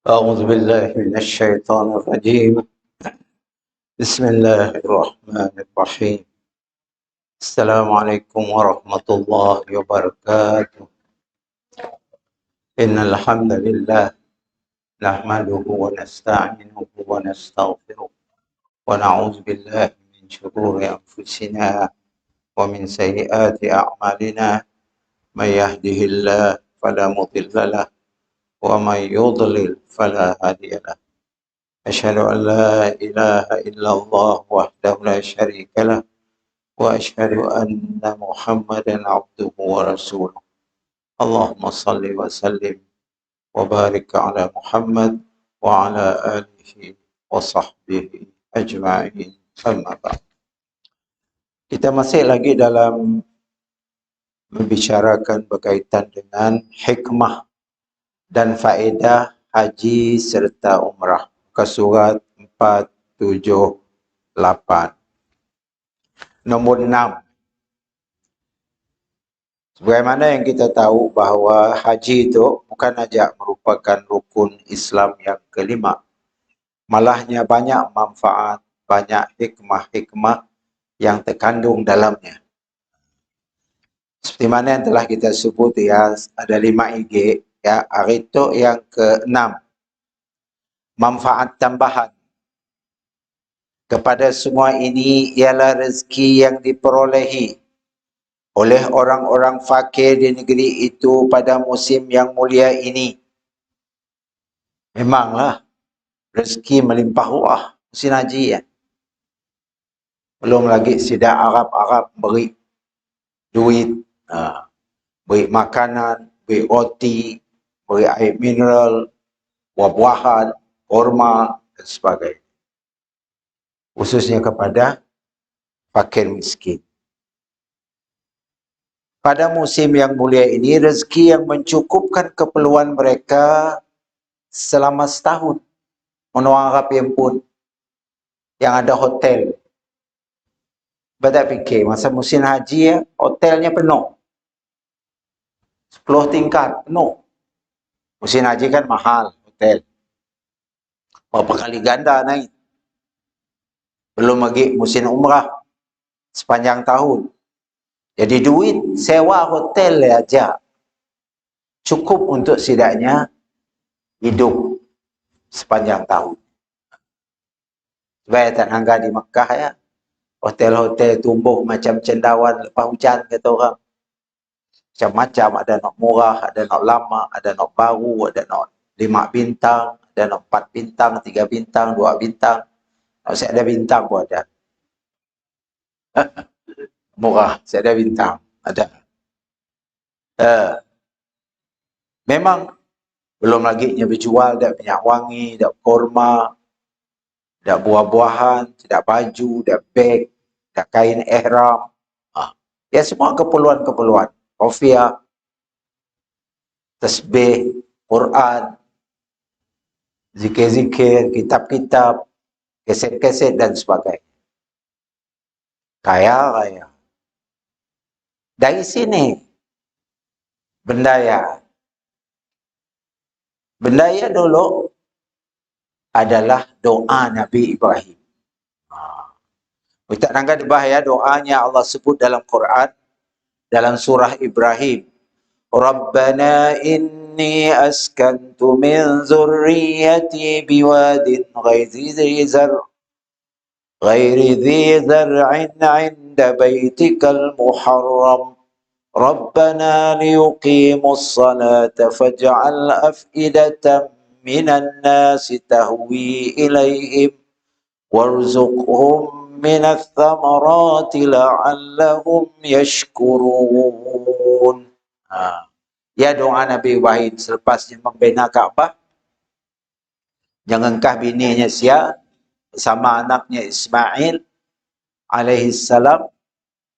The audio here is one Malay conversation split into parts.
أعوذ بالله من الشيطان الرجيم. بسم الله الرحمن الرحيم. السلام عليكم ورحمة الله وبركاته. إن الحمد لله نحمده ونستعينه ونستغفره ونعوذ بالله من شرور أنفسنا ومن سيئات أعمالنا. من يهده الله فلا مضل له ومن يضلل فلا هادي له. أشهد أن لا إله إلا الله وحده لا شريك له وأشهد أن محمدا عبده ورسوله. اللهم صل وسلم وبارك على محمد وعلى آله وصحبه أجمعين. أما بعد. Kita masih lagi dalam membicarakan berkaitan dengan hikmah dan faedah haji serta umrah. Ke surat 478. Nombor 6. Sebagaimana yang kita tahu bahawa haji itu bukan saja merupakan rukun Islam yang kelima. Malahnya banyak manfaat, banyak hikmah-hikmah yang terkandung dalamnya. Seperti mana yang telah kita sebut ya, ada 5 IG. Ya, hari itu yang ke-6. Manfaat tambahan. Kepada semua ini ialah rezeki yang diperolehi oleh orang-orang fakir di negeri itu pada musim yang mulia ini. Memanglah rezeki melimpah ruah musim haji ya. Belum lagi sidak Arab-Arab beri duit, beri makanan, beri roti, beri air mineral, buah-buahan, kurma dan sebagainya. Khususnya kepada fakir miskin. Pada musim yang mulia ini, rezeki yang mencukupkan keperluan mereka selama setahun. Orang Arab yang pun, yang ada hotel. Badak fikir, masa musim haji ya, hotelnya penuh. 10 tingkat, penuh. Musim haji kan mahal, hotel. Berapa kali ganda naik. Belum lagi musim umrah sepanjang tahun. Jadi duit sewa hotel aja cukup untuk setidaknya hidup sepanjang tahun. Sebab tak angga di Mekah ya, hotel-hotel tumbuh macam cendawan lepas hujan kata orang. Macam-macam, ada nak murah, ada nak lama, ada nak baru, ada nak 5 bintang, ada nak 4 bintang, 3 bintang, 2 bintang. Saya ada bintang pun ada. Murah, saya ada bintang. Ada. Memang belum lagi nya berjual dak minyak wangi, dak kurma, dak buah-buahan, dak baju, dak beg, dak kain ihram. Ya semua keperluan-keperluan. Kofiah, tasbih, Quran, zikir-zikir, kitab-kitab, keset-keset dan sebagainya. Kaya-kaya. Dari sini bendaya. Bendaya dulu adalah doa Nabi Ibrahim. Kita nangga bahaya doanya Allah sebut dalam Quran dalam surah Ibrahim. Rabbana inni askantu min zurriyyati biwadin ghairi dhi zar'in 'inda baitikal muharram Rabbana liyuqimus salata faj'al af'idatan minan nasi tahwi ilaihim warzuqhum minats thamarati la'allahum yashkurun. Ya doa Nabi Ibrahim selepas dia membina Kaabah. Jangankah bininya Sia sama anaknya Ismail alaihi salam,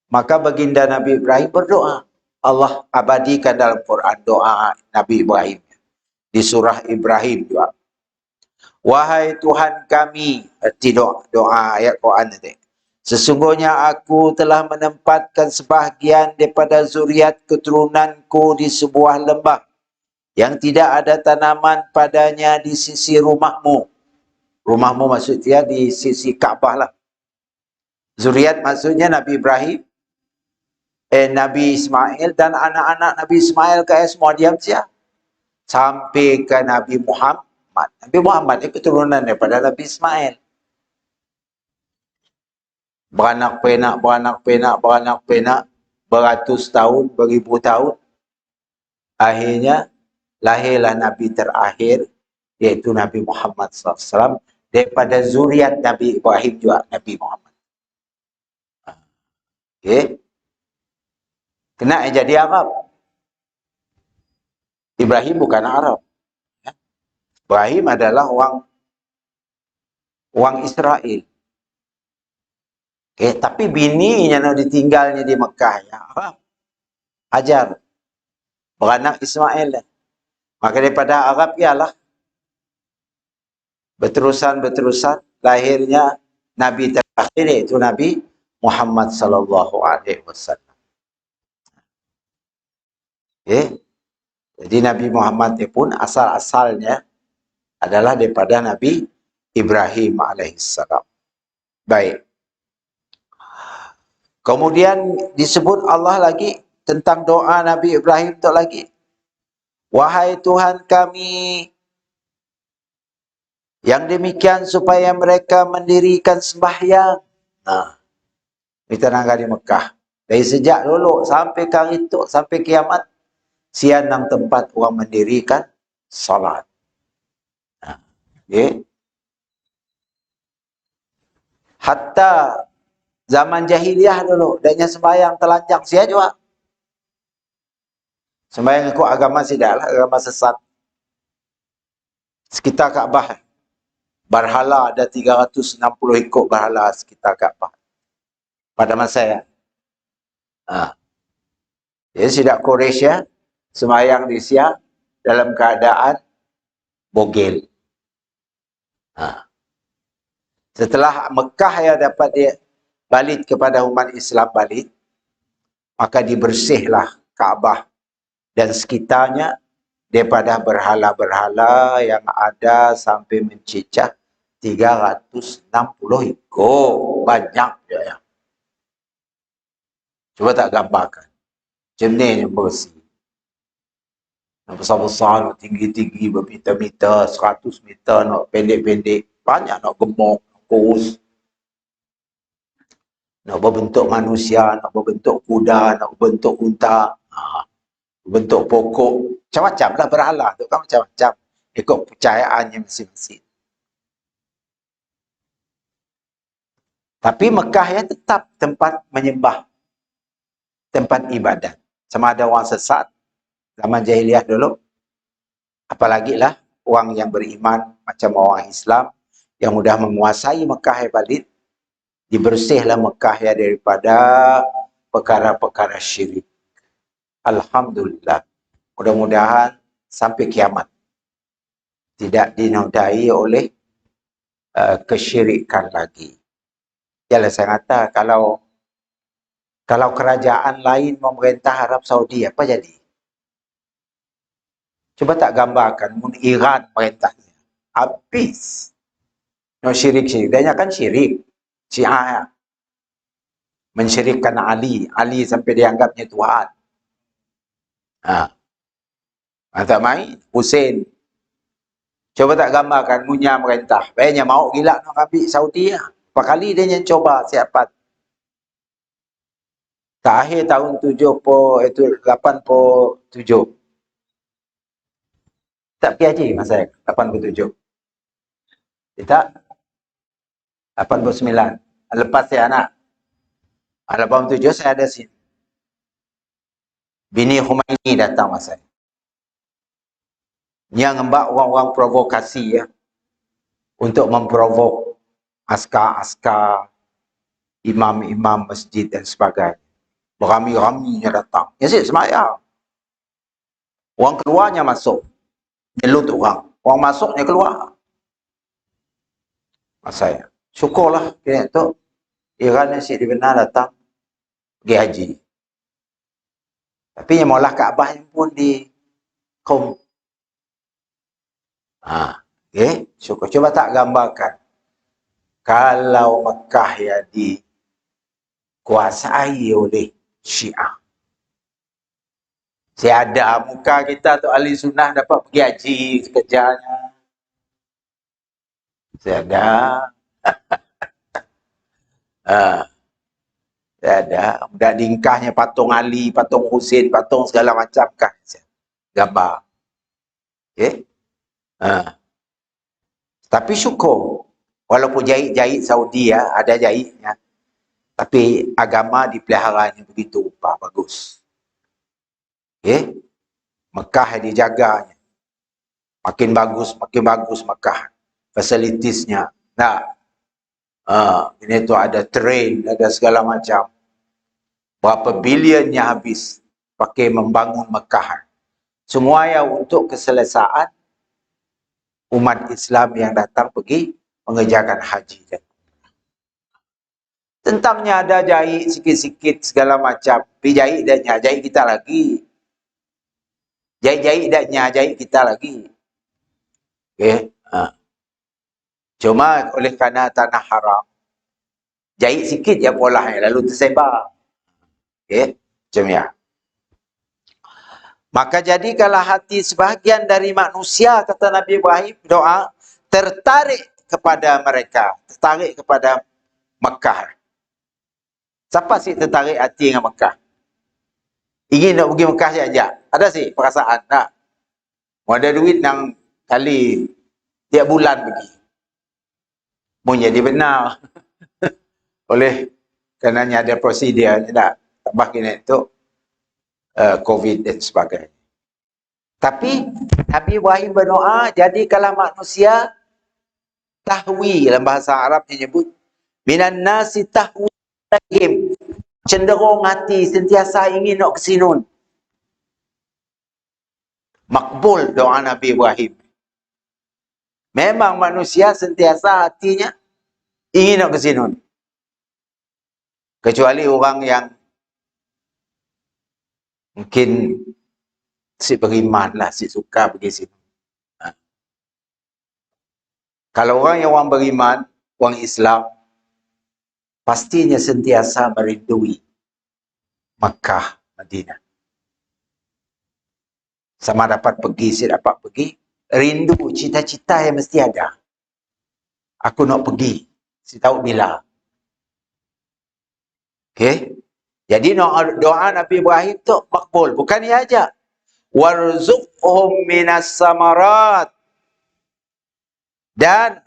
maka baginda Nabi Ibrahim berdoa. Allah abadikan dalam Quran doa Nabi Ibrahim di surah Ibrahim juga. Wahai Tuhan kami, arti doa ayat Quran tadi. Sesungguhnya aku telah menempatkan sebahagian daripada zuriat keturunanku di sebuah lembah yang tidak ada tanaman padanya di sisi rumahmu. Rumahmu maksudnya di sisi Kaabah lah. Zuriat maksudnya Nabi Ibrahim, Nabi Ismail dan anak-anak Nabi Ismail semua diam saja. Sampai ke Nabi Muhammad. Nabi Muhammad itu keturunan daripada Nabi Ismail. Beranak penak, beratus tahun, beribu tahun. Akhirnya lahirlah Nabi terakhir, yaitu Nabi Muhammad SAW. Daripada zuriat Nabi Ibrahim juga Nabi Muhammad. Okay. Kena jadi Arab. Ibrahim bukan Arab. Ibrahim adalah orang Israel. Okay. Tapi bininya nak ditinggalnya di Mekah ya Arab. Hajar. Beranak Ismail. Maka daripada Arab ialah berterusan lahirnya Nabi terakhir, iaitu Nabi Muhammad sallallahu alaihi wasallam. Okay. Jadi Nabi Muhammad pun asal-asalnya adalah daripada Nabi Ibrahim alaihissalam. Baik. Kemudian disebut Allah lagi tentang doa Nabi Ibrahim tu lagi. Wahai Tuhan kami, yang demikian supaya mereka mendirikan sembahyang. Kita nangga di Mekah. Dari sejak dulu sampai hari itu, sampai kiamat, siang tempat orang mendirikan salat. Okay. Hatta zaman jahiliyah dulu, adanya sembahyang telanjang sia juga. Sembahyang ikut agama sidaklah, agama sesat. Sekitar Kaabah, berhala ada 360 ikut berhala sekitar Kaabah. Pada masa ya. Jadi sidak Quraisy ya, sembahyang di siang dalam keadaan bogel. Setelah Mekah ya dapat dia balik kepada umat Islam balik, maka dibersihlah Kaabah dan sekitarnya daripada berhala-berhala yang ada sampai mencecah 360 ekor. Banyak dia ya. Cuba tak gambarkan. Macam ni yang bersih. Besar-besar, tinggi-tinggi, bermeter-meter, 100 meter, nak pendek-pendek. Banyak nak gemuk, nak kurus. Nak berbentuk manusia, nak berbentuk kuda, nak berbentuk unta. Berbentuk pokok. Macam-macam lah berhala tu kan, macam-macam. Ikut percayaannya masing-masing. Tapi Mekah ya tetap tempat menyembah. Tempat ibadat. Sama ada orang sesat zaman jahiliyah dulu, apalagi lah orang yang beriman macam orang Islam yang mudah menguasai Mekah yang valid, dibersihlah Mekah ya daripada perkara-perkara syirik. Alhamdulillah, mudah-mudahan sampai kiamat tidak dinodai oleh kesyirikan lagi. Yalah saya kata kalau kerajaan lain memerintah Arab Saudi, apa jadi? Cuba tak gambarkan, Iran perintahnya. Habis. No syirik-syirik. Dia kan syirik. Syiah. Mensyirikkan Ali. Ali sampai dianggapnya Tuhan. Tak main. Hussein. Cuba tak gambarkan, Munya merintah. Bayangnya mau gila nak ambil Saudi. Berapa kali dia yang coba siapat. akhir tahun 87. Tak pergi haji masa 87. Tak, 89. Lepas saya anak. 87 saya ada sini. Bini Khomeini datang masa yang ngembak orang-orang provokasi ya, untuk memprovok askar-askar, imam-imam masjid dan sebagainya. Berami-raminya datang. Ya sih, semayang. Orang keluarnya masuk. Nyelut orang. Orang masuknya keluar. Masa syukurlah kira tu Iran yang si dibenar datang pergi haji. Tapi yang maulah Kaabah yang pun di kaum. Okay. Syukur. Cuba tak gambarkan. Kalau Mekah ya dikuasai oleh Syiah. Siada muka kita tu ahli sunnah dapat pergi haji sekejarnya. Siada. Siada. Dah dingkahnya patung Ali, patung Husin, patung segala macam kah. Gambar. Okay. Tapi syukur. Walaupun jahit Saudi ya, ada jahitnya. Tapi agama dipeliharanya begitu rupa, bagus. Okay. Mekah dijaganya. Makin bagus Mekah. Fasilitiesnya. Nah, ini tu ada train, ada segala macam. Berapa bilionnya habis pakai membangun Mekah. Semua ya untuk keselesaan umat Islam yang datang pergi mengerjakan haji. Tentangnya ada jahit sikit-sikit segala macam. Tapi jahit dan jahit kita lagi. Jahit dan jahit kita lagi. Okay. Cuma oleh kerana tanah haram, jahit sikit je polahnya lalu tersebar. Okay. Macam ya. Maka jadi kalau hati sebahagian dari manusia, kata Nabi Ibrahim, doa, tertarik kepada mereka. Tertarik kepada Mekah. Siapa sih tertarik hati dengan Mekah? Ingin nak pergi Mekah saja. Ada sih perasaan tak? Mau ada duit nang kali tiap bulan pergi. Mau jadi benar. Oleh kerana ada prosedur tak? Tambah kena itu COVID dan sebagainya. Tapi Nabi Ibrahim berdoa, jadikanlah manusia tahwi, dalam bahasa Arab menyebut minan nasi tahwi lahim, cenderung hati sentiasa ingin nak ke sinun. Makbul doa Nabi Ibrahim. Memang manusia sentiasa hatinya ingin nak ke sinun. Kecuali orang yang mungkin si beriman lah, si suka pergi situ. Kalau orang yang orang beriman, orang Islam, pastinya sentiasa merindui Makkah, Madinah. Sama dapat pergi, si dapat pergi, rindu, cita-cita yang mesti ada. Aku nak pergi, si tahu bila. Okay? Jadi doa Nabi Ibrahim tu makbul. Bukan ia aja. Warzuqhum minas samarat. Dan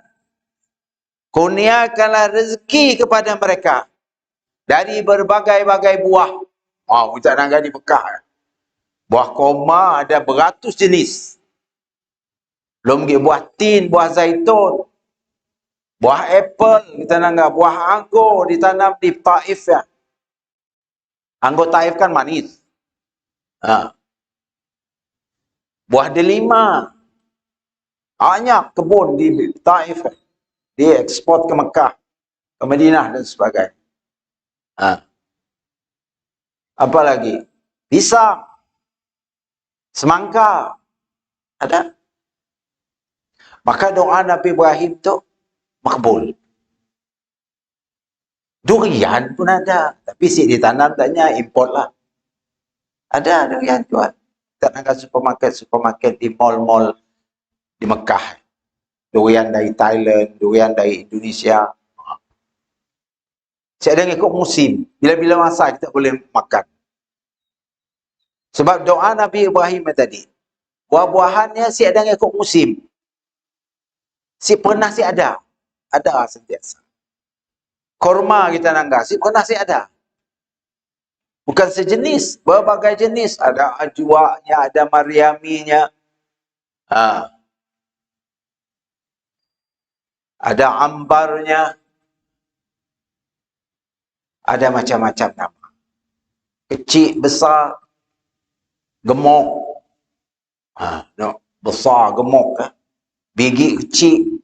kurniakanlah rezeki kepada mereka dari berbagai-bagai buah. Kita nak di Mekah. Buah kurma ada beratus jenis. Belum lagi buah tin, buah zaitun, buah apple, kita nak buah anggur ditanam di Taif ya. Anggur Taif kan manis. Buah delima. Banyak kebun di Taif. Dia ekspor ke Mekah, ke Madinah dan sebagainya. Apa lagi? Pisang. Semangka. Ada. Maka doa Nabi Ibrahim tu makbul. Durian pun ada. Tapi si ditanam tanya import lah. Ada durian tuan. Tak nak supermarket di mall-mall di Mekah. Durian dari Thailand, durian dari Indonesia. Si ada ikut musim. Bila-bila masa kita boleh makan. Sebab doa Nabi Ibrahim tadi, buah-buahannya si ada ikut musim. Si pernah si ada. Ada sentiasa. Korma kita nanggah, si pernah si ada. Bukan sejenis, berbagai jenis. Ada ajwanya, ada mariaminya. Ada ambarnya. Ada macam-macam nama. Kecil, besar, gemuk. Besar, gemuk. Biji kecil.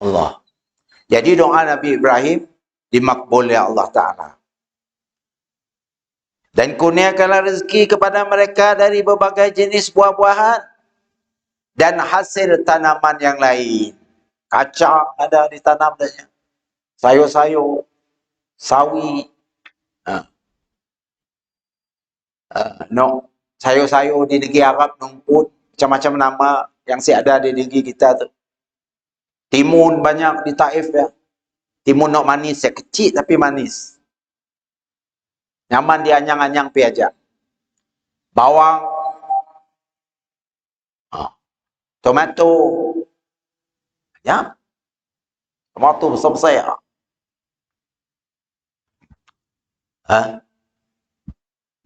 Allah. Jadi doa Nabi Ibrahim dimakbul oleh Allah Ta'ala. Dan kurniakanlah rezeki kepada mereka dari berbagai jenis buah-buahan dan hasil tanaman yang lain. Kacang ada ditanam katanya. Sayur-sayur, sawi, sayur-sayur di negeri Arab, numput, macam-macam nama yang ada di negeri kita tu. Timun banyak di Taif ya. Timun nak manis, ya kecil tapi manis. Nyaman dianyang-anyang pi aja. Bawang, tomato, ya, tomato besar-besar ya.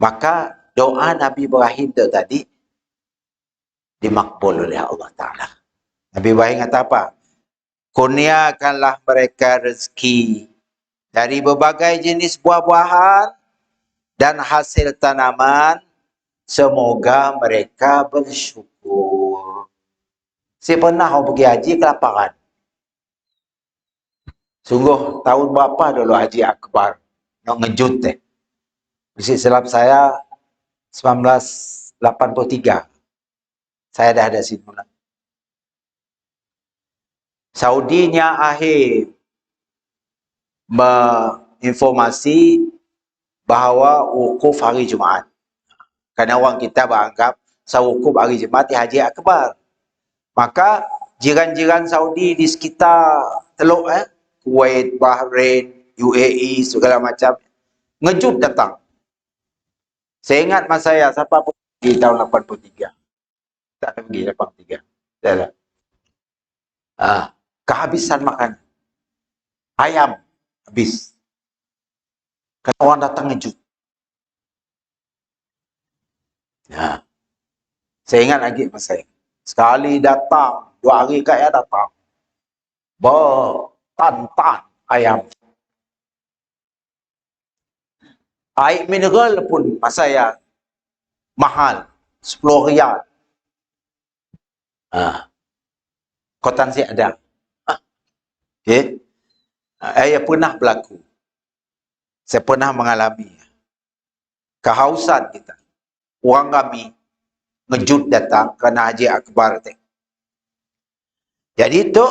Maka doa Nabi Ibrahim itu tadi dimakbul oleh Allah Ta'ala. Nabi Ibrahim kata apa? Kurniakanlah mereka rezeki dari berbagai jenis buah-buahan dan hasil tanaman, semoga mereka bersyukur. Saya pernah pergi haji kelaparan. Sungguh tahun berapa dulu haji akbar? Nak ngejut Mesti silap saya 1983. Saya dah ada sini. Saudinya akhir menginformasi bahawa wukuf hari Jumaat. Kerana orang kita beranggap wukuf hari Jumaat di haji akbar. Maka jiran-jiran Saudi di sekitar Teluk Kuwait, Bahrain, UAE, segala macam ngejut datang. Saya ingat masa saya, siapa pun di tahun 83. Tak pergi 83. Dah. Kehabisan makan. Ayam habis. Kerana orang datang ngejut. Saya ingat lagi masa saya. Sekali datang, 2 hari kaya datang. Bertan-tan ayam. Air mineral pun masa saya mahal. 10 riyal. Kotan saya ada. Okay. Saya pernah berlaku. Saya pernah mengalami kehausan kita. Orang kami ngejut datang kerana haji akbar. Jadi itu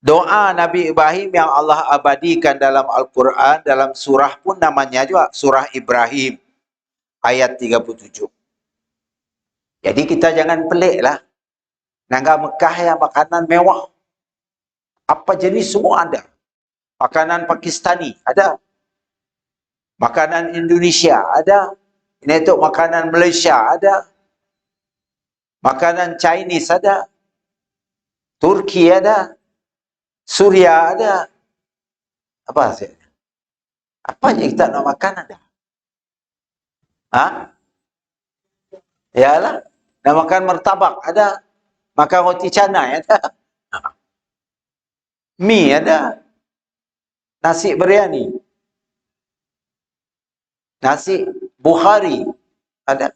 doa Nabi Ibrahim yang Allah abadikan dalam Al-Quran, dalam surah pun namanya juga surah Ibrahim ayat 37. Jadi kita jangan pelik lah. Negara Mekah yang makanan mewah. Apa jenis semua ada. Makanan Pakistani ada. Makanan Indonesia ada. Ini tu makanan Malaysia ada. Makanan Chinese ada. Turki ada. Suria ada. Apa sih? Apa yang kita nak makan ada? Yalah. Nak makan martabak ada. Makan roti canai ada. Mi ada. Nasi biryani. Nasi Bukhari ada.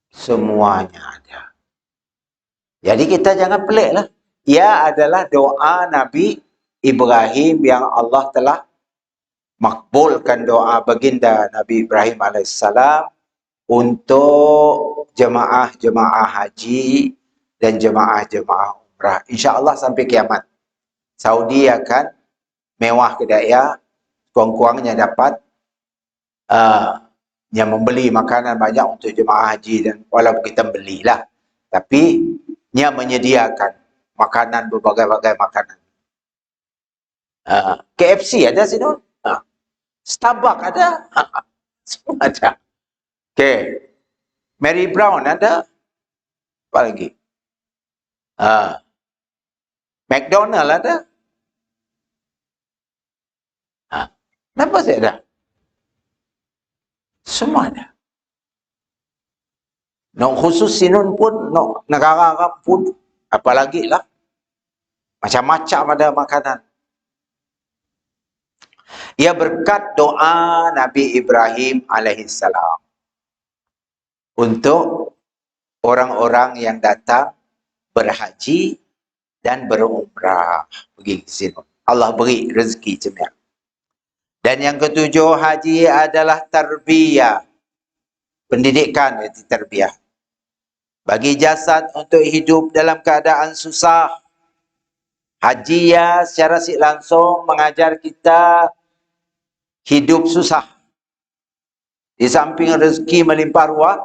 Semuanya ada. Jadi kita jangan pelik lah. Ia adalah doa Nabi Ibrahim yang Allah telah makbulkan doa baginda Nabi Ibrahim AS untuk jemaah-jemaah haji dan jemaah-jemaah umrah. InsyaAllah sampai kiamat. Saudi akan mewah kedaya, kurang-kurangnya dapat yang membeli makanan banyak untuk jemaah haji, dan walaupun kita belilah, tapi dia menyediakan makanan, berbagai-bagai makanan. KFC ada sini. Starbucks ada. Semua ada. Okay. Mary Brown ada. Apa lagi? McDonald ada. Kenapa saya ada? Semua ada. Nak khusus sinun pun, nak negara Arab pun, apalagi lah. Macam-macam ada makanan. Ia berkat doa Nabi Ibrahim alaihissalam untuk orang-orang yang datang berhaji dan berumrah pergi ke sini. Allah beri rezeki macam. Dan yang ketujuh, haji adalah tarbiyah. Pendidikan itu tarbiyah. Bagi jasad untuk hidup dalam keadaan susah. Haji ya secara langsung mengajar kita hidup susah. Di samping rezeki melimpah ruah,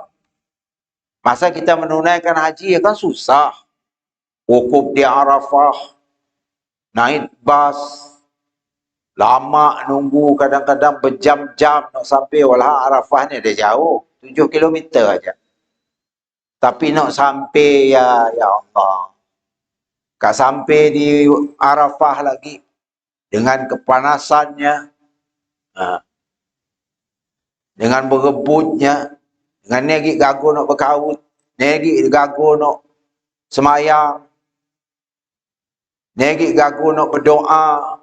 masa kita menunaikan haji ya kan susah. Wukuf di Arafah, naik bas, lama nunggu, kadang-kadang berjam-jam nak sampai. Walau Arafah ni dia jauh, 7 kilometer aja. Tapi nak sampai ya Allah. Tak sampai di Arafah lagi dengan kepanasannya, dengan berebutnya, dengan ni lagi gagu nak berkahwin, ni lagi gagu nak semayang, ni lagi gagu nak berdoa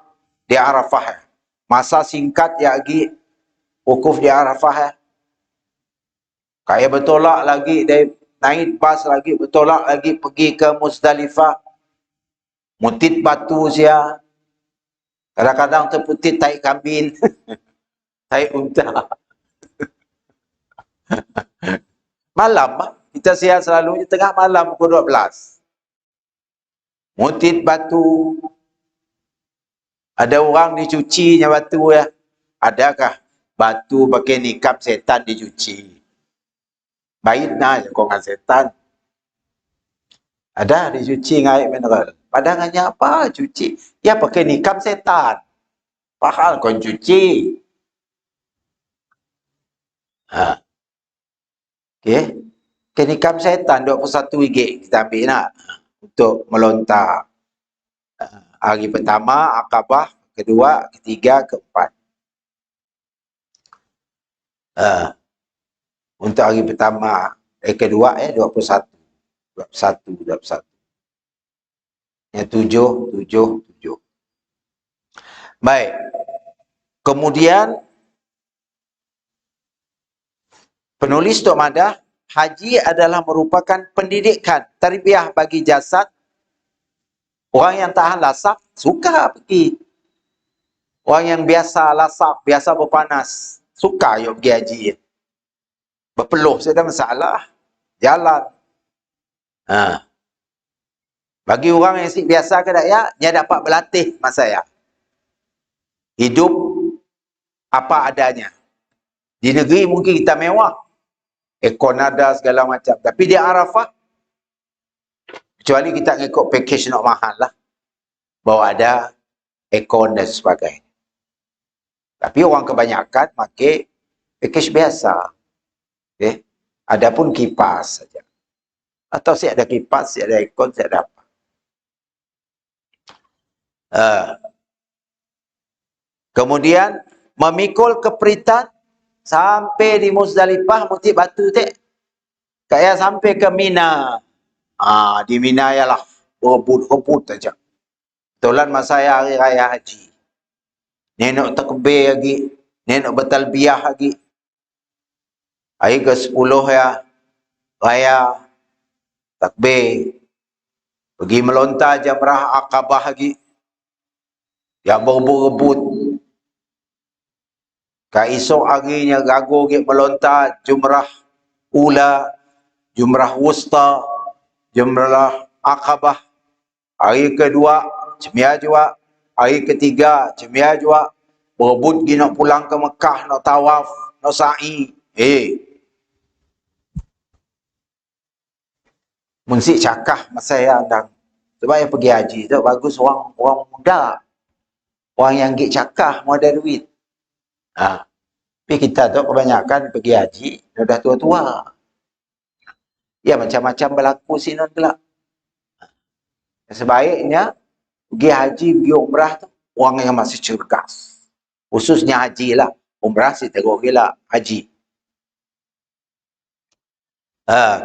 di Arafah. Masa singkat ya lagi wukuf di Arafah. Kaya bertolak lagi dari naik bas lagi, bertolak lagi pergi ke Muzdalifah. Mutit batu sia. Kadang-kadang terputit tai kambing. Tai unta. Malam, kita siap selalunya tengah malam pukul 12. Mutit batu. Ada orang dicucinya batu ya. Adakah batu pakai nikab setan dicuci? Baiklah je kau dengan setan. Ada dicuci dengan air mineral. Padangannya apa? Cuci. Ya pakai nikab setan. Pahal kau cuci. Okay. Pakai nikab setan RM21 kita ambil nak. Untuk melontar. Hari pertama, Aqabah. Kedua, ketiga, keempat. Untuk hari pertama, kedua, 21. 21. Yang 7. Baik. Kemudian, penulis Tok Madah, haji adalah merupakan pendidikan, tarbiyah bagi jasad. Orang yang tahan lasak, suka pergi. Orang yang biasa lasak, biasa berpanas, suka yuk pergi haji. Berpeluh, saya ada masalah. Jalan. Bagi orang yang biasa ke daya, dia dapat berlatih masa ya. Hidup apa adanya. Di negeri mungkin kita mewah. Aircon ada segala macam. Tapi di Arafah, kecuali kita ngikut package nak mahal lah. Bahawa ada aircon dan sebagainya. Tapi orang kebanyakan pakai package biasa. Okay. Adapun kipas saja. Atau saya ada kipas, saya ada aircon, saya ada apa. Kemudian memikul keperitan sampai di Muzdalifah, Mutit Batu tu. Kayak sampai ke Mina. Di Mina ialah berebut saja. Kebetulan masa hari raya haji. Ni nak takbir lagi, ni nak bertalbiyah lagi. Hari ke-10 ya, raya takbir. Pergi melontar jamrah Aqabah lagi. Yang berebut-rebut. Esok harinya gagu pergi melontar jumrah ula, jumrah wusta, jumrah Aqabah. Hari kedua, cemia juga. Hari ketiga, cemia juga. Berebut pergi nak pulang ke Mekah, nak tawaf, nak sa'i. Mesti cakap masa saya andang. Sebab yang pergi haji tu bagus orang muda. Orang yang gig cakah mau ada duit. Tapi kita tu kebanyakan pergi haji, dah tua-tua. Ya macam-macam berlaku sini pula. Sebaiknya pergi haji, pergi umrah tu orang yang masih cergas. Khususnya haji lah. Umrah sih teruk gila haji.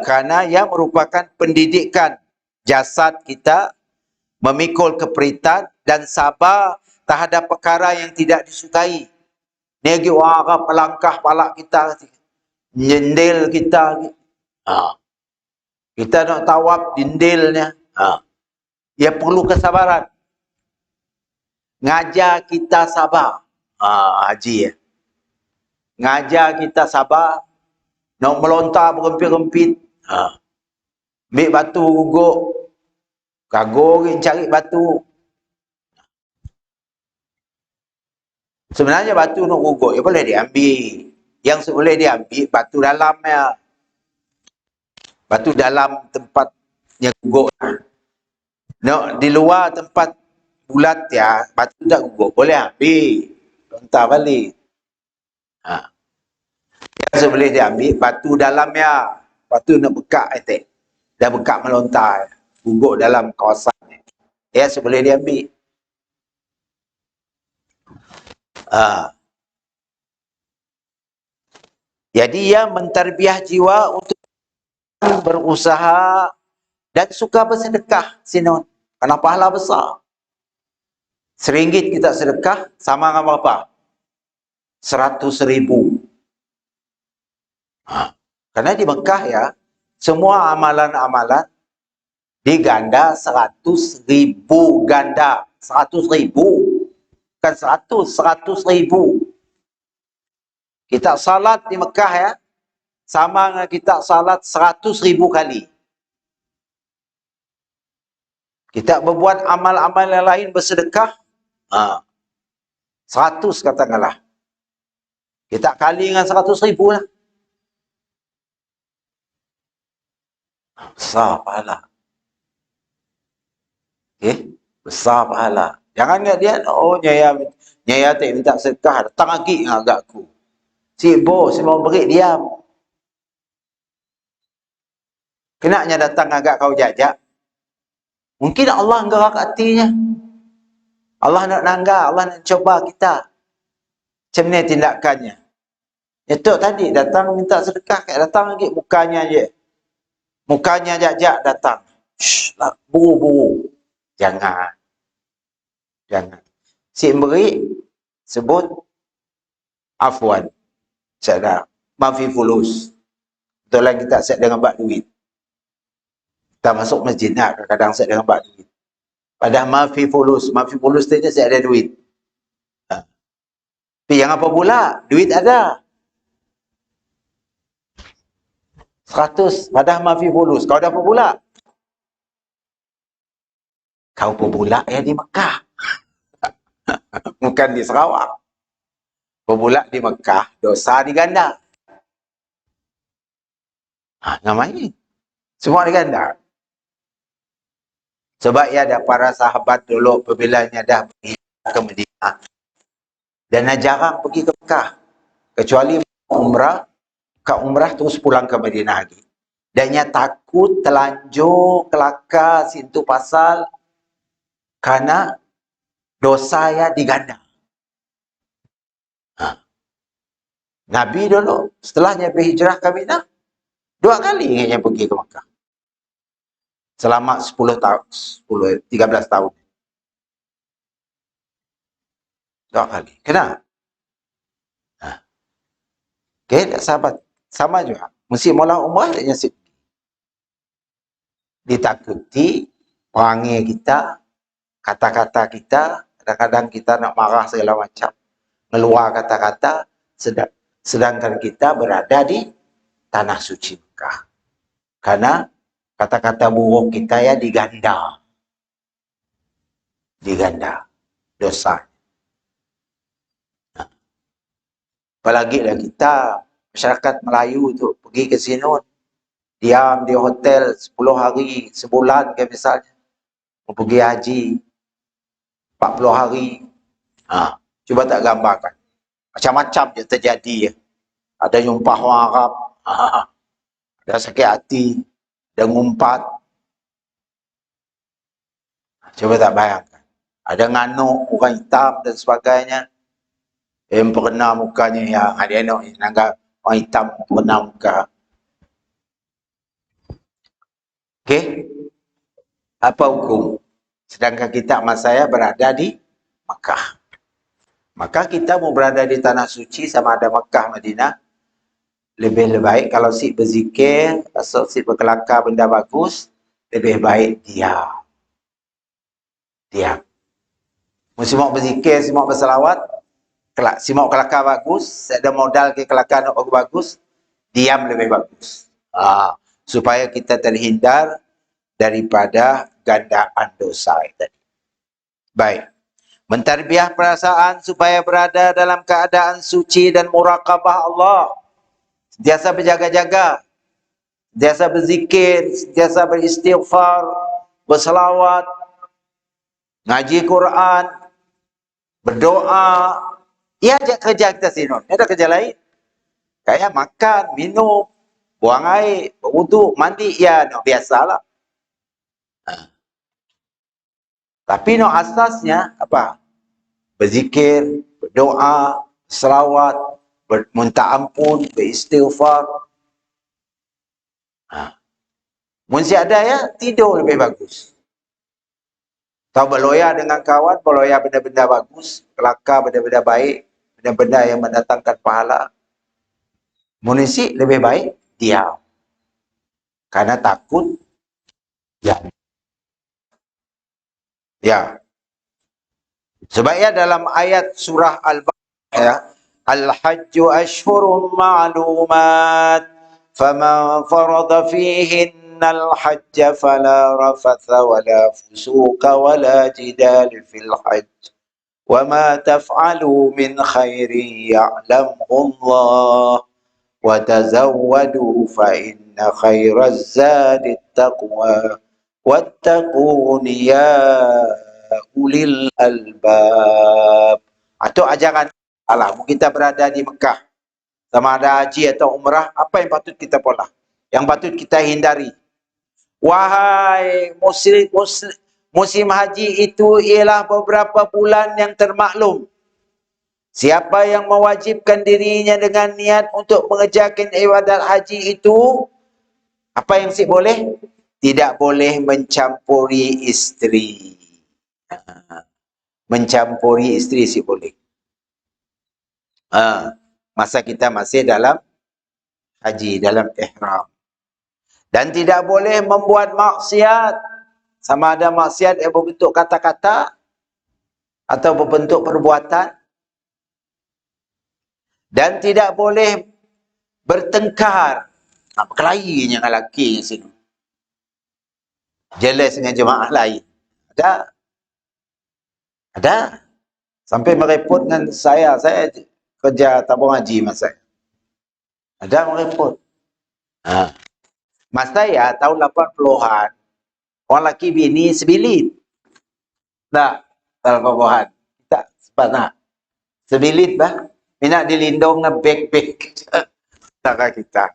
Kerana ia merupakan pendidikan jasad kita, memikul keperitan dan sabar terhadap perkara yang tidak disukai. Negi orang pelangkah palak kita, nyendil kita. Kita nak tawab dindilnya. Ia perlu kesabaran. Ngajar kita sabar. Haji ya. Ngajar kita sabar. Nak melontar berempit-rempit. Ambil batu guguk. Kagor cari batu. Sebenarnya batu nak guguk, ya boleh diambil. Yang boleh diambil batu dalamnya. Batu dalam tempat yang guguk. Nak di luar tempat bulat ya, batu tak guguk. Boleh ambil. Lontar balik. Yang boleh diambil batu dalamnya. Batu nak bekak etek. Dah bekak melontar. Guguk dalam kawasan. Ya, boleh diambil. Jadi ia mentarbiah jiwa untuk berusaha dan suka bersedekah. Sinon. Kerana pahala besar. RM1 kita sedekah sama dengan berapa? 100,000. Kerana di Mekah ya, semua amalan-amalan diganda 100,000 ganda. 100,000. Bukan 100,000. Kita salat di Mekah ya, sama dengan kita salat 100,000 kali. Kita berbuat amal-amal yang lain bersedekah, 100 katakanlah. Kita kali dengan 100,000 lah. Besar pahala. Okay? Besar pahala. Jangan ingat dia, oh nyaya tak minta sedekah, datang lagi dengan agak aku. Sibuk, semua beri diam. Kenanya datang agak kau jajak. Mungkin Allah gerak hatinya. Allah nak nanggar, Allah nak coba kita. Macam ni tindakannya. Itu tadi datang minta sedekah, kayak datang lagi mukanya je. Mukanya jajak datang. Shh, buru-buru. Jangan. Jangan. Si beri sebut afwan. Saya mafi fulus. Betul lah kita set dengan bak duit. Kita masuk masjid nak kadang-kadang set dengan bak duit. Padahal mafi fulus. Mafi fulus tu set ada duit. Tapi yang apa pula? Duit ada. 100. Padahal mafi fulus. Kau ada apa pula? Kau apa pula yang di Mekah. Bukan di Sarawak. Pemula di Mekah, dosa diganda. Namanya. Semua diganda. Sebab ya ada para sahabat dulu apabila dah pergi ke Madinah. Dan jarang pergi ke Mekah. Kecuali umrah, ke umrah terus pulang ke Madinah lagi. Dan ia takut telanjur, kelakar, sintu pasal. Karena dosa ya diganda. Nabi dulu, setelahnya berhijrah ke Madinah, 2 kali ingatnya pergi ke Mekah. Selama 10 tahun, 13 tahun. 2 kali. Kenapa? Okey, sahabat. Sama juga. Mesti mula umrah dia nyasib. Ditakuti perangai kita, kata-kata kita, kadang-kadang kita nak marah segala macam. Meluar kata-kata, sedangkan kita berada di tanah suci Mekah. Karena kata-kata buruk kita ya diganda. Diganda. Dosa. Apalagi lah kita, masyarakat Melayu tu, pergi ke sini, diam di hotel 10 hari, sebulan ke misalnya. Mau pergi haji, 40 hari. Cuba tak gambarkan. Macam-macam je terjadi. Ada nyumpah orang Arab. Ada sakit hati. Ada ngumpat. Cuba tak bayangkan. Ada nganuk orang hitam dan sebagainya. Yang pernah mukanya yang ada anak nanggap orang hitam pernah muka. Okey. Apa hukum? Sedangkan kita masa saya berada di Makkah. Maka kita mau berada di tanah suci sama ada Makkah, Madinah, lebih baik kalau si berzikir, atau si berkelakar benda bagus, lebih baik diam. Diam. Si mau berzikir, si mau berselawat, si mau kelakar bagus, ada modal ke kelakar nak bagus, diam lebih bagus. Supaya kita terhindar daripada gandaan dosa tadi. Baik. Mentarbiah perasaan supaya berada dalam keadaan suci dan muraqabah Allah. Sentiasa berjaga-jaga, sentiasa berzikir, sentiasa beristighfar, berselawat, ngaji Quran, berdoa. Ia aja kerja kita sini. Ini ada kerja lain. Kayak makan, minum, buang air, berwuduk, mandi, ya no, biasalah. Tapi no asasnya apa? Berzikir, berdoa, selawat, minta ampun, beristighfar. Mesti ada ya, tidur lebih bagus. Tahu berloya dengan kawan, berloya benda-benda bagus, kelakar benda-benda baik, benda-benda yang mendatangkan pahala. Munisi lebih baik diam. Karena takut ya. Ya. Sebabnya dalam ayat surah Al-Baqarah ya, Al-Hajju ashhurun ma'lumat faman farada fihinna al-hajja fala rafatha wala fusuqa wala jidal fil hajj wa ma taf'alu min khairin ya'lamhu Allah wa tazawwadu fa inna khairaz zadi taqwa wattaquni ya ulil albab. Atau ajaran Allah. Kita berada di Mekah, sama ada haji atau umrah, apa yang patut kita pola? Yang patut kita hindari? Wahai musim haji itu ialah beberapa bulan yang termaklum. Siapa yang mewajibkan dirinya dengan niat untuk mengerjakan ibadat haji itu, apa yang si boleh? Tidak boleh mencampuri isteri. Mencampuri isteri si boleh. Masa kita masih dalam haji, dalam ihram. Dan tidak boleh membuat maksiat. Sama ada maksiat yang berbentuk kata-kata atau berbentuk perbuatan. Dan tidak boleh bertengkar. Berkelahi dengan lelaki yang sini. Jelas dengan jemaah lain. Ada. Ada. Sampai merepot dengan saya. Saya kerja tabung haji masa. Ada merepot. Mas saya tahun 80-an, orang lelaki bini sebilit. Tak, tahun 80-an. Tak, sempat nak. Sebilit bah. Minat dilindung dengan beg-beg. Tak kita.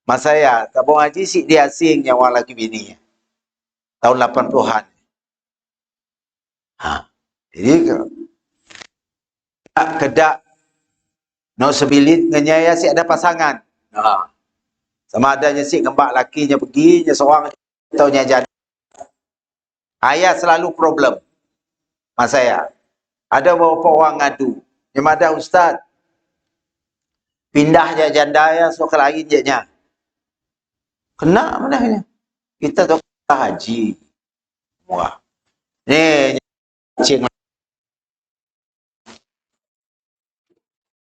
Mas saya, tabung haji si dia asing yang orang lelaki bini. Tahun 80-an. Jadi, kedak no sebilit ngenyaya si ada pasangan. Sama adanya si ngembak lakinya pergi, nya seorang atau nya jadi. Ayah selalu problem. Mas saya. Ada beberapa orang ngadu. Yang ada ustaz. Pindah je janda ya, so ke lain je nya. Kena mana ni? Kita tu haji. Wah. Ni cing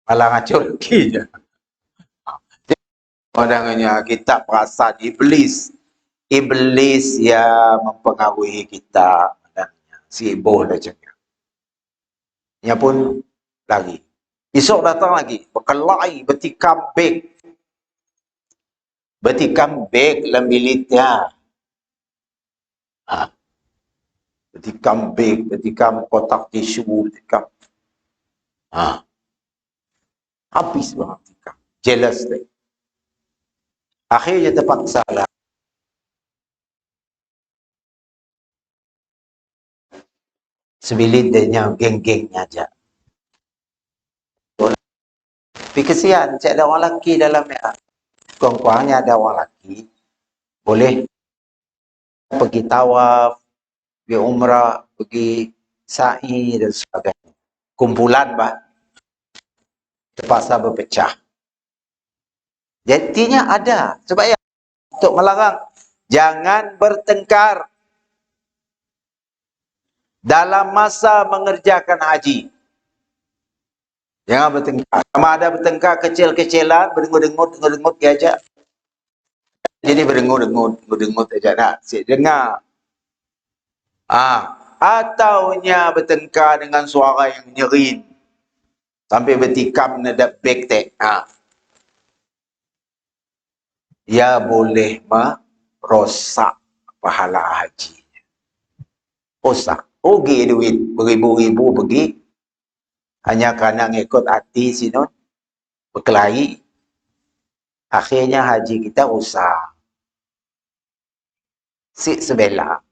malah ngacur lagi je. Orangnya kita perasan iblis. Iblis yang mempengaruhi kita. Si ibu dah cakap. Ia pun lagi. Esok datang lagi. Berkelai, bertikam beg. Bertikam beg dalam bilitnya. Bertikam beg, bertikam kotak tisu, bertikam. Ha. Habis bang tikam. Jealous dia. Akhirnya terpaksa lah. Sebilit dia geng-gengnya aja. Tapi kesian, cik ada orang lelaki dalam ya. Kurang-kurangnya ada orang lelaki. Boleh pergi tawaf, pergi umrah, pergi sa'i dan sebagainya. Kumpulan bah, terpaksa berpecah. Jadinya ada. Sebab ya, untuk melarang, jangan bertengkar dalam masa mengerjakan haji. Jangan bertengkar. Sama ada bertengkar kecil-kecilan, berdengut-dengut aja. Jadi berdengut aja nak. Sik dengar. Ataunya bertengkar dengan suara yang nyerin sampai bertikam nadap bektek. Ia boleh merosak pahala haji. Rosak. Rugi duit beribu-ribu pergi hanya kerana ngikut hati sinun berkelahi. Akhirnya haji kita rosak. Sik sebela.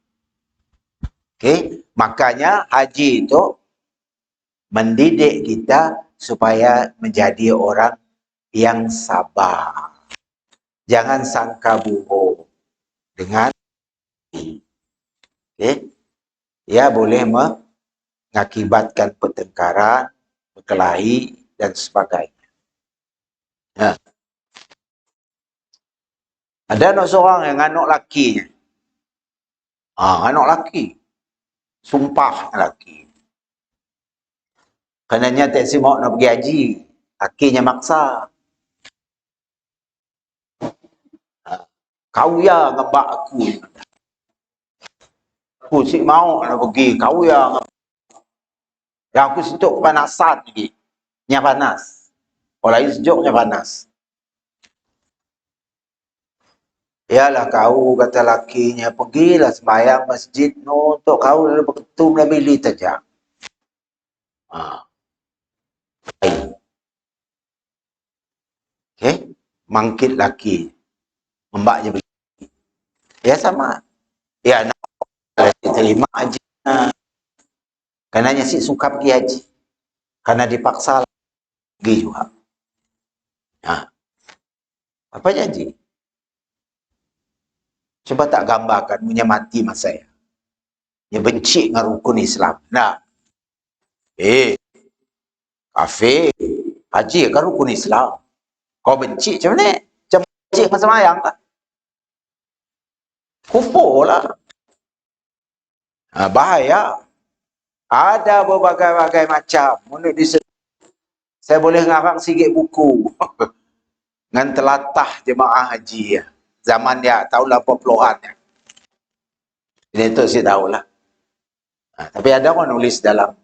Okey, makanya haji itu mendidik kita supaya menjadi orang yang sabar. Jangan sangka buruk dengan ia boleh mengakibatkan pertengkaran, berkelahi dan sebagainya. Ada anak seorang yang anak lakinya. Anak laki. Sumpah laki. Kerana tak mau nak pergi haji. Lakinya maksa. Kau ya ngebak aku. Aku si mau nak pergi. Kau ya ngebak. Yang aku sejuk kepanasan lagi. Nya panas. Orang lain sejuknya panas. Yalah kau kata lakinya, pergilah sembahyang masjid no, untuk kau lalu berketum dalam bilik saja. Okey, mangkit laki. Membaknya begini. Ya sama. Ya nak terima haji. Karenanya si suka pergi haji. Karena dipaksa pergi juga. Apa janji? Coba tak gambarkan punya mati masa saya. Dia benci dengan rukun Islam. Nah. Kafir. Haji kan rukun Islam. Kau benci macam mana? Macam benci masa mayang lah. Kufur lah. Bahaya. Ada berbagai-bagai macam. Menurut saya boleh ngarang sikit buku. Dengan telatah jemaah haji. Zaman dia, tahun 80-an. Ini tu saya tahulah. Tapi ada orang nulis dalam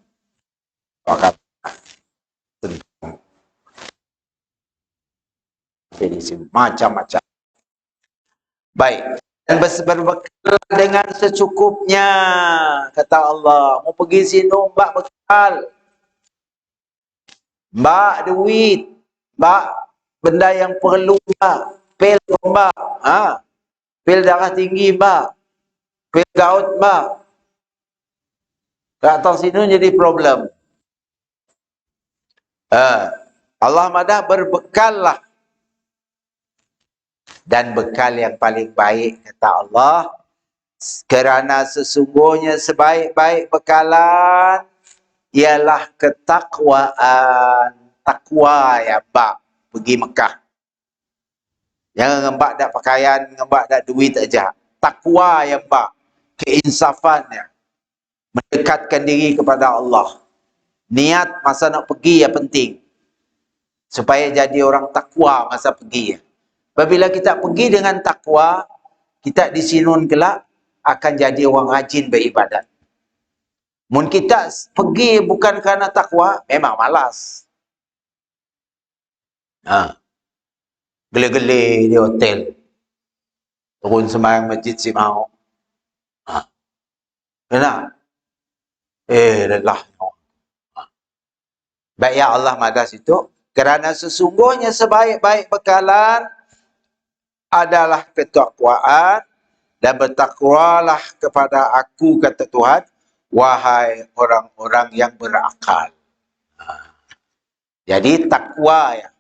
wakaf. Macam-macam. Baik. Dan berbekal dengan secukupnya. Kata Allah. Mau pergi sini, mbak bekal. Mbak duit. Mbak benda yang perlu mbak. Pil mbak. Pil darah tinggi mbak. Pil gout mbak. Kat atas sini jadi problem. Allah madah berbekallah. Dan bekal yang paling baik kata Allah, kerana sesungguhnya sebaik-baik bekalan ialah ketakwaan. Takwa ya mbak pergi Mekah. Jangan ngembak dak pakaian, ngembak dak duit aja. Takwa ya mbak, keinsafannya, mendekatkan diri kepada Allah. Niat masa nak pergi ya penting, supaya jadi orang takwa masa pergi. Apabila kita pergi dengan takwa, kita disinun kelak akan jadi orang rajin beribadat. Mun kita pergi bukan kerana takwa, memang malas. Gele-gele di hotel. Turun sembahyang masjid si mau. Kenapa? Lelah. Baik ya Allah madah situ. Kerana sesungguhnya sebaik-baik bekalan adalah ketakwaan, dan bertakwalah kepada aku, kata Tuhan, wahai orang-orang yang berakal. Jadi takwa ya.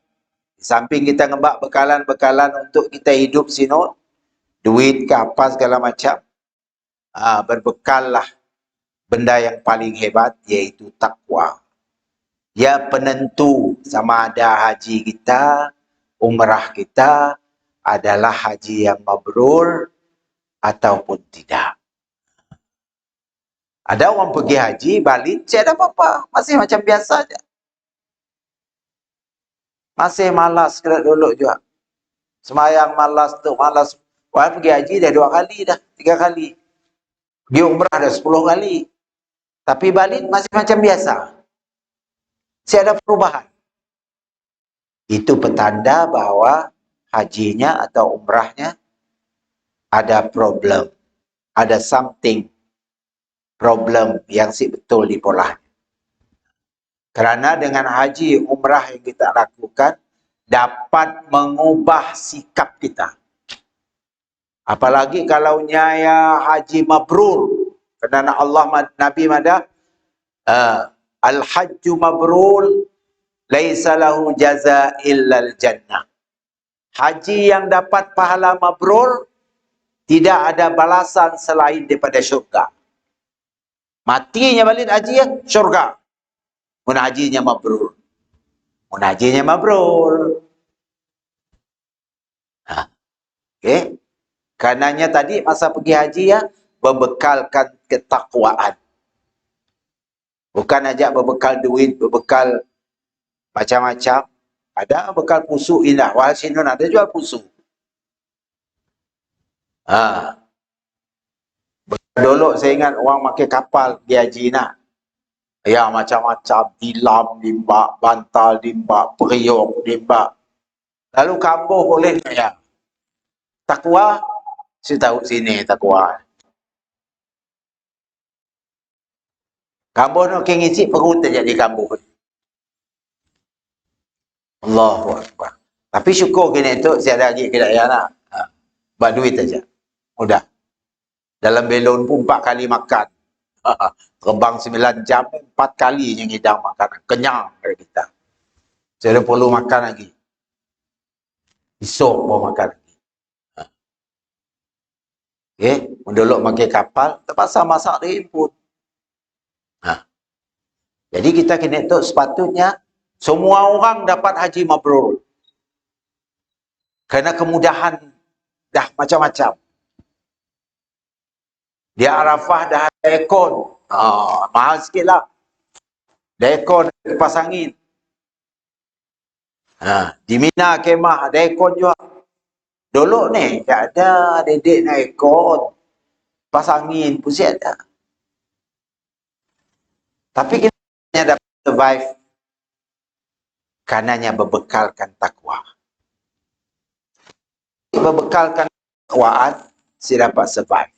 Di samping kita ngebak bekalan-bekalan untuk kita hidup sini, duit ke apa segala macam, berbekallah benda yang paling hebat, iaitu takwa. Ia penentu sama ada haji kita, umrah kita adalah haji yang mabrur ataupun tidak. Ada orang pergi haji, balik, tak ada apa-apa. Masih macam biasa saja. Masih malas kena dulu juga. Semayang malas tu, malas. Orang pergi haji dah 2 kali dah, 3 kali. Pergi umrah dah 10 kali. Tapi balik masih macam biasa. Tiada perubahan. Itu petanda bahawa hajinya atau umrahnya ada problem. Ada something problem yang si betul di pola. Kerana dengan haji umrah yang kita lakukan dapat mengubah sikap kita. Apalagi kalau nyaya haji mabrur. Kerana Allah Nabi madah al-hajju mabrur laisa lahu jaza illal jannah. Haji yang dapat pahala mabrur tidak ada balasan selain daripada syurga. Matinya balik haji ya, syurga. Mun hajinya mabrur. Mun hajinya mabrur. Okey. Karenanya tadi masa pergi haji ya, berbekalkan ketakwaan. Bukan aja berbekal duit, berbekal macam-macam. Ada bekal pusuk indah. Walhasil ada jual pusuk. Dulu saya ingat orang pakai kapal pergi haji nak. Ya macam-macam, tilam limbak, bantal limbak, periuk limbak. Lalu kambuh boleh ya. Takwa, saya tahu sini takwa. Kambuh nak ngisi perut saja di kambuh. Allahu Akbar. Tapi syukur kini tu saya ada lagi kedai nak. Buat duit saja. Mudah. Dalam belon pun 4 kali makan. Terbang 9 jam, 4 kali yang hidang makanan. Kenyang dari kita. Saya perlu makan lagi. Esok mau makan lagi. Okay. Dulu pakai kapal, terpaksa masak dia pun. Jadi kita kena tu sepatutnya semua orang dapat haji mabrur. Kerana kemudahan dah macam-macam. Di Arafah dah ada aircon. Mahal sikit lah. Ada aircon, kipas angin. Di Mina kemah ada aircon juga. Dulu ni tak ada dedek nak aircon. Kipas angin pun ada. Tapi kita dapat survive karenanya berbekalkan takwa. Berbekalkan takwaan, saya dapat survive.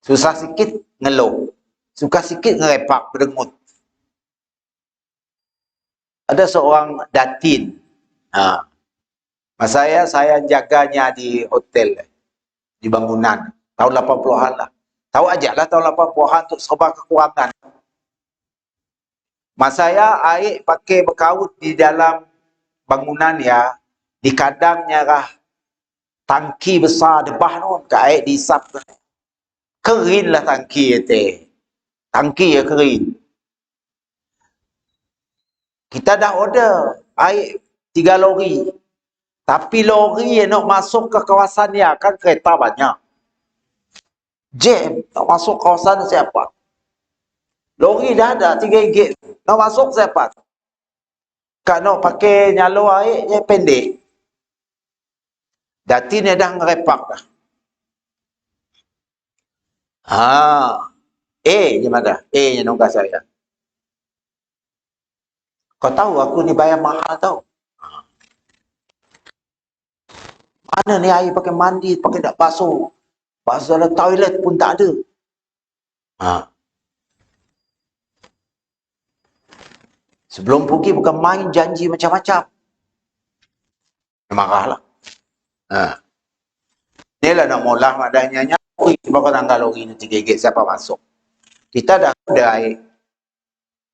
Susah sikit, ngeluh. Suka sikit, ngerepak, berdengut. Ada seorang datin. Masa saya jaganya di hotel, di bangunan. Tahun 80-an lah. Tahu aja lah tahun 80-an untuk serba kekurangan. Masa saya, air pakai berkaut di dalam bangunan ya. Di kadangnya kah, tangki besar debah tu, ke air diisap. Kering lah tangki itu. Tangki ya kering. Kita dah order air 3 lori. Tapi lori yang nak masuk ke kawasan ni kan kereta banyak. Jam nak masuk kawasan siapa? Lori dah ada 3 gate. Nak masuk siapa? Kak nak pakai nyalo air je pendek. Datin dah ngerepak dah. Ni mana? Nya nunggu saya. Kau tahu aku ni bayar mahal tau. Mana ni air pakai mandi, pakai nak basuh. Basuh dalam toilet pun tak ada. Sebelum pergi bukan main janji macam-macam. Marahlah. Ha. Inilah nak mula madanya ui sebab tanggal lori nanti gegek siapa masuk. Kita dah ada air.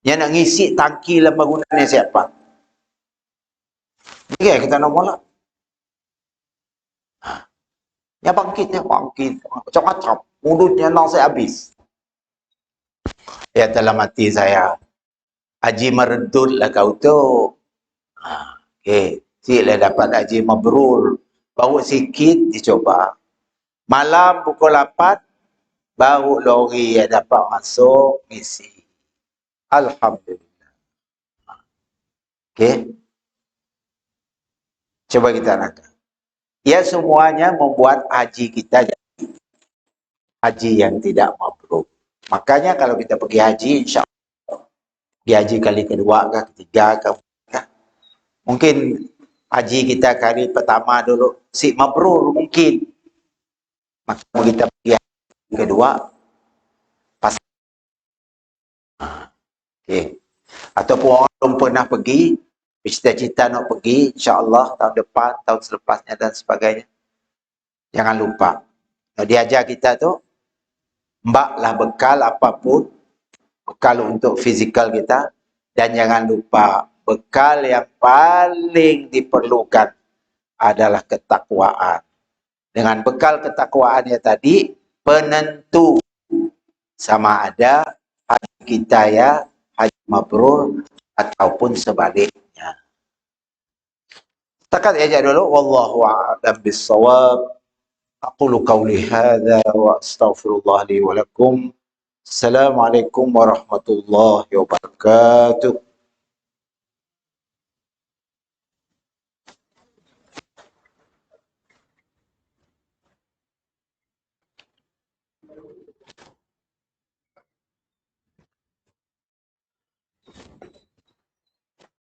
Yang nak ngisi tangki dalam bangunan ni siapa? Okay, kita nak mula. Yang bangkit. Macam-macam. Mulutnya langsung habis. Ya dalam hati saya. Haji meredut lah kau tu. Okay. Siklah dapat haji mabrur. Baru sikit dicoba. Malam pukul 8, baru lori yang dapat masuk ngisi. Alhamdulillah. Okay. Coba kita nak. Ya semuanya membuat haji kita jadi haji yang tidak mabrur. Makanya kalau kita pergi haji, insya Allah pergi haji kali kedua ke ketiga ke, mungkin haji kita kali pertama dulu si mabrur mungkin. Maka kita pergi haji kedua pas. Okay. Ataupun orang belum pernah pergi, cita-cita nak pergi, insya-Allah tahun depan, tahun selepasnya dan sebagainya. Jangan lupa. Nah, diajar kita tu, mbaklah bekal apapun, bekal untuk fizikal kita, dan jangan lupa bekal yang paling diperlukan adalah ketakwaan. Dengan bekal ketakwaannya tadi, penentu sama ada haji kita ya haji mabrur ataupun sebaliknya. Setakat aja dulu. Wallahu a'lam bissawab. Aqulu qawli hadza wa astaghfirullah li wa lakum. Assalamualaikum warahmatullahi wabarakatuh.